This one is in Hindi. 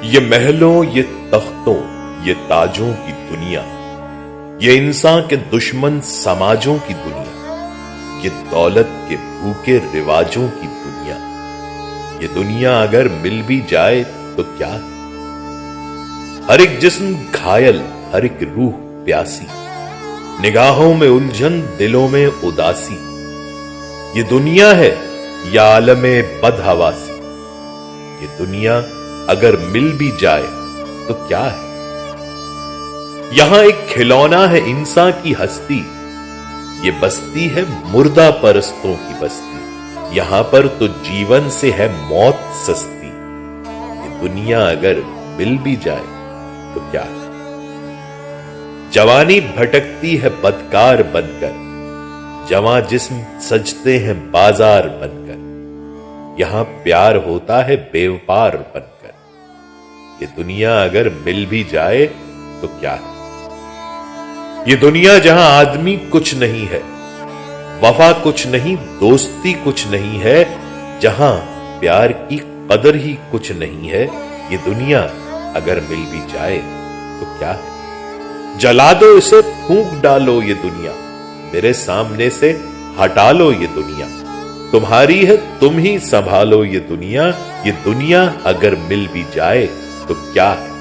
ये महलों, ये तख्तों, ये ताजों की दुनिया, ये इंसान के दुश्मन समाजों की दुनिया, ये दौलत के भूखे रिवाजों की दुनिया, ये दुनिया अगर मिल भी जाए तो क्या है? हर एक जिस्म घायल, हर एक रूह प्यासी, निगाहों में उलझन, दिलों में उदासी, ये दुनिया है या आलमे बदहवासी। ये दुनिया अगर मिल भी जाए तो क्या है? यहां एक खिलौना है इंसान की हस्ती, ये बस्ती है मुर्दा परस्तों की बस्ती, यहां पर तो जीवन से है मौत सस्ती। ये दुनिया अगर मिल भी जाए तो क्या है? जवानी भटकती है बदकार बनकर, जवां जिस्म सजते हैं बाजार बनकर, यहां प्यार होता है बेवपार बनकर। ये दुनिया अगर मिल भी जाए तो क्या है? ये दुनिया जहां आदमी कुछ नहीं है, वफा कुछ नहीं, दोस्ती कुछ नहीं है, जहां प्यार की कदर ही कुछ नहीं है, ये दुनिया अगर मिल भी जाए तो क्या है? जला दो इसे, फूंक डालो ये दुनिया, मेरे सामने से हटा लो ये दुनिया, तुम्हारी है तुम ही संभालो ये दुनिया। ये दुनिया अगर मिल भी जाए तो क्या है?